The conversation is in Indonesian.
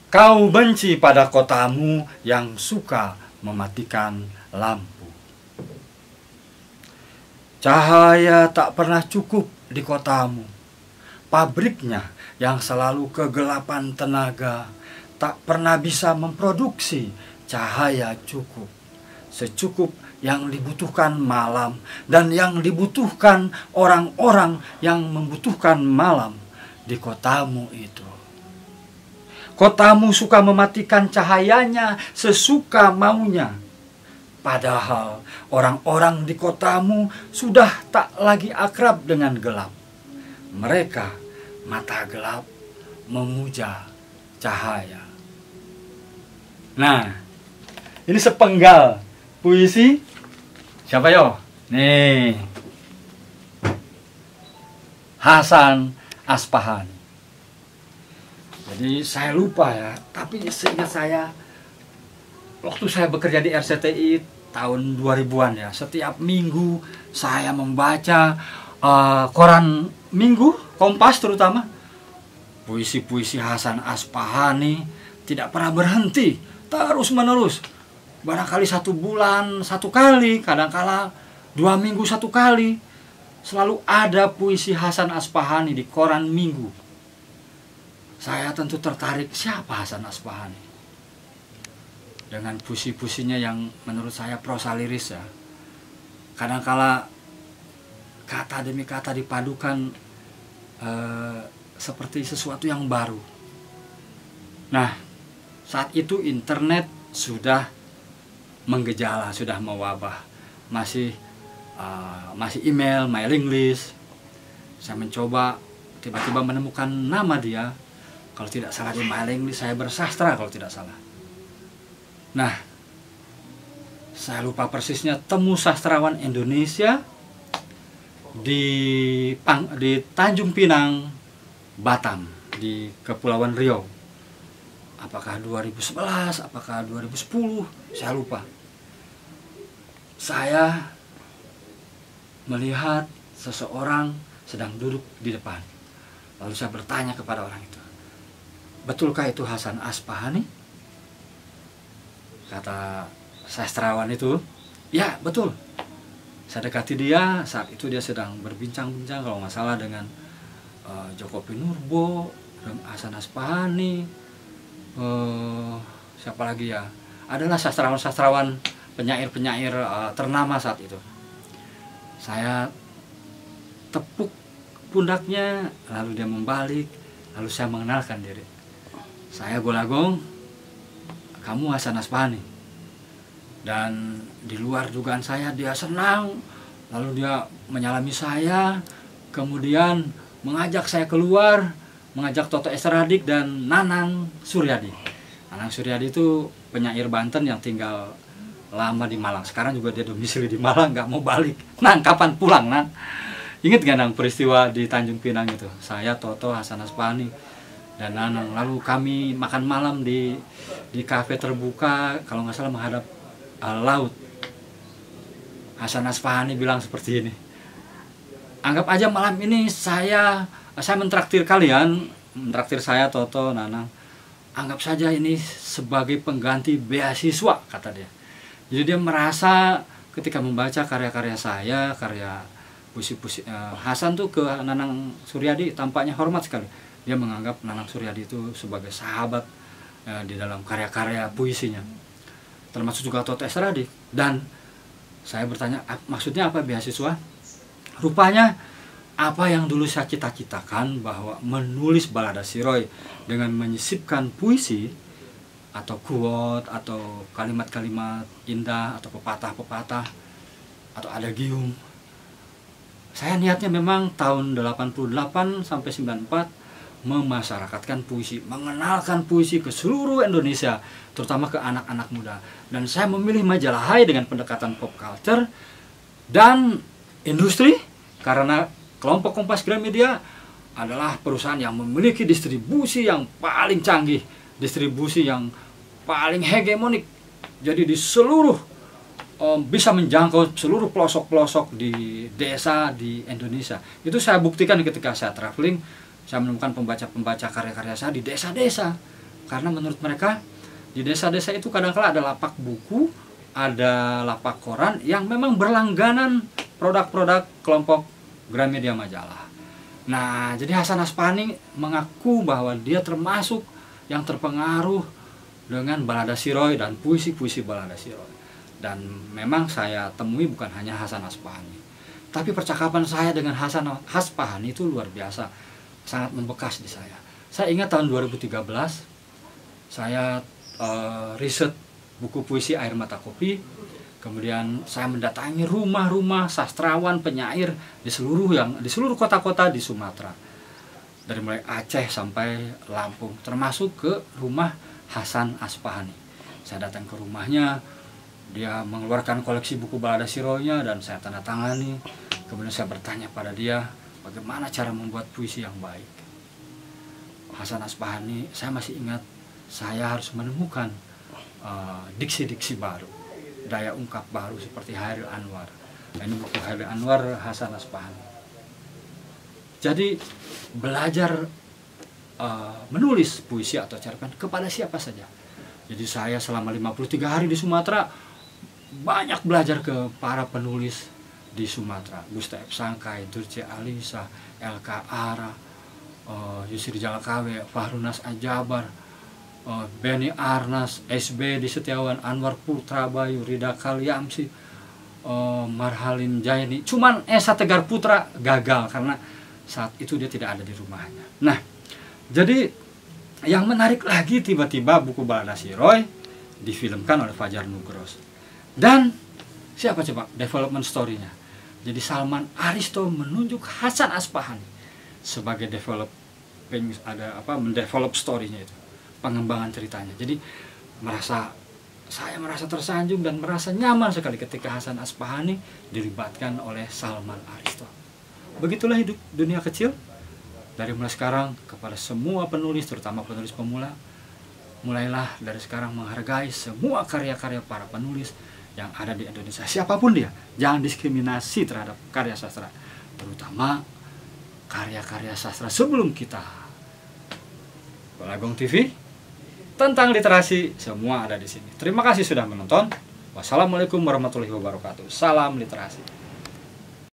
Kau benci pada kotamu yang suka mematikan lampu. Cahaya tak pernah cukup di kotamu. Pabriknya yang selalu kegelapan tenaga tak pernah bisa memproduksi cahaya cukup. Secukup yang dibutuhkan malam dan yang dibutuhkan orang-orang yang membutuhkan malam di kotamu itu. Kotamu suka mematikan cahayanya sesuka maunya. Padahal orang-orang di kotamu sudah tak lagi akrab dengan gelap. Mereka mata gelap memuja cahaya. Nah, ini sepenggal puisi siapa yo? Nih, Hasan Aspahani. Jadi saya lupa ya, tapi seingat saya waktu saya bekerja di RCTI tahun 2000-an ya, setiap minggu saya membaca koran minggu, Kompas terutama. Puisi-puisi Hasan Aspahani tidak pernah berhenti, terus menerus. Barangkali 1 bulan 1 kali, kadangkala 2 minggu 1 kali. Selalu ada puisi Hasan Aspahani di koran minggu. Saya tentu tertarik, siapa Hasan Aspahani? Dengan puisi-puisinya yang menurut saya prosa liris ya. Kadangkala kata demi kata dipadukan seperti sesuatu yang baru. Nah, saat itu internet sudah menggejala, sudah mewabah. Masih email, mailing list. Saya mencoba tiba-tiba menemukan nama dia. Kalau tidak salah di mailing list Cyber Sastra kalau tidak salah. Nah, saya lupa persisnya, Temu Sastrawan Indonesia di Tanjung Pinang, Batam, di Kepulauan Riau. Apakah 2011, apakah 2010, saya lupa. Saya melihat seseorang sedang duduk di depan. Lalu saya bertanya kepada orang itu, betulkah itu Hasan Aspahani? Kata sastrawan itu, ya betul. Saya dekati dia, saat itu dia sedang berbincang-bincang kalau nggak salah dengan Joko Pinurbo, Hasan Aspahani, siapa lagi ya? Adalah sastrawan-sastrawan, penyair-penyair ternama saat itu. Saya tepuk pundaknya, lalu dia membalik, lalu saya mengenalkan diri. Saya Golagong, kamu Hasan Aspahani. Dan di luar dugaan saya dia senang, lalu dia menyalami saya, kemudian mengajak saya keluar, mengajak Toto Estradik dan Nanang Suryadi. Nanang Suryadi itu penyair Banten yang tinggal lama di Malang. Sekarang juga dia domisili di Malang, nggak mau balik. Nang, kapan pulang, Nang? Ingat gak Nang peristiwa di Tanjung Pinang itu? Saya, Toto, Hasan Aspahani, dan Nanang. Lalu kami makan malam di kafe terbuka, kalau nggak salah menghadap laut. Hasan Aspahani bilang seperti ini, anggap aja malam ini saya mentraktir kalian, mentraktir saya, Toto, Nanang. Anggap saja ini sebagai pengganti beasiswa, kata dia. Jadi dia merasa ketika membaca karya-karya saya, karya puisi-puisi Hasan tuh ke Nanang Suryadi tampaknya hormat sekali. Dia menganggap Nanang Suryadi itu sebagai sahabat di dalam karya-karya puisinya. Termasuk juga Toto Estradik. Dan saya bertanya, maksudnya apa beasiswa? Rupanya apa yang dulu saya cita-citakan, bahwa menulis balada Siroy dengan menyisipkan puisi atau quote atau kalimat-kalimat indah atau pepatah-pepatah atau adagium. Saya niatnya memang tahun 88 sampai 94 memasyarakatkan puisi, mengenalkan puisi ke seluruh Indonesia, terutama ke anak-anak muda. Dan saya memilih majalah Hai dengan pendekatan pop culture dan industri, karena kelompok Kompas Gramedia adalah perusahaan yang memiliki distribusi yang paling canggih, distribusi yang paling hegemonik. Jadi di seluruh bisa menjangkau seluruh pelosok-pelosok di desa di Indonesia. Itu saya buktikan ketika saya traveling. Saya menemukan pembaca-pembaca karya-karya saya di desa-desa. Karena menurut mereka di desa-desa itu kadang-kala ada lapak buku, ada lapak koran yang memang berlangganan produk-produk kelompok Gramedia Majalah. Nah, jadi Hasan Aspani mengaku bahwa dia termasuk yang terpengaruh dengan Balada Siroy dan puisi-puisi Balada Siroy. Dan memang saya temui bukan hanya Hasan Aspani, tapi percakapan saya dengan Hasan Aspani itu luar biasa, sangat membekas di saya. Saya ingat tahun 2013 saya riset buku puisi Air Mata Kopi. Kemudian saya mendatangi rumah-rumah sastrawan penyair di seluruh kota-kota di Sumatera, dari mulai Aceh sampai Lampung, termasuk ke rumah Hasan Aspani. Saya datang ke rumahnya, dia mengeluarkan koleksi buku Balada Siroy-nya dan saya tanda tangani. Kemudian saya bertanya pada dia bagaimana cara membuat puisi yang baik. Hasan Aspani, saya masih ingat, saya harus menemukan diksi-diksi baru, daya ungkap baru seperti Hairil Anwar. Nah, ini buku Hairil Anwar Hasan Aspani. Jadi belajar menulis puisi atau cerpen kepada siapa saja. Jadi saya selama 53 hari di Sumatera banyak belajar ke para penulis di Sumatera. Gustave Sangkai, Durce Alisa, LK Ara, Yusri Jalakawe, Fahrunas Ajabar, Beni Arnas, SB di Setiawan, Anwar Putra Bayu, Rida Kalyamsi, Marhalim Jaini. Cuman Esa Tegar Putra gagal karena saat itu dia tidak ada di rumahnya. Nah, jadi yang menarik lagi, tiba-tiba buku Balada Siroy difilmkan oleh Fajar Nugros. Dan siapa coba development story-nya? Jadi Salman Aristo menunjuk Hasan Aspani sebagai mendevelop story-nya itu, pengembangan ceritanya. Jadi saya merasa tersanjung dan merasa nyaman sekali ketika Hasan Aspani dilibatkan oleh Salman Aristo. Begitulah hidup dunia kecil. Dari mulai sekarang kepada semua penulis, terutama penulis pemula, mulailah dari sekarang menghargai semua karya-karya para penulis yang ada di Indonesia, siapapun dia. Jangan diskriminasi terhadap karya sastra, terutama karya-karya sastra sebelum kita. Balagong TV tentang literasi, semua ada di sini. Terima kasih sudah menonton. Wassalamualaikum warahmatullahi wabarakatuh. Salam literasi.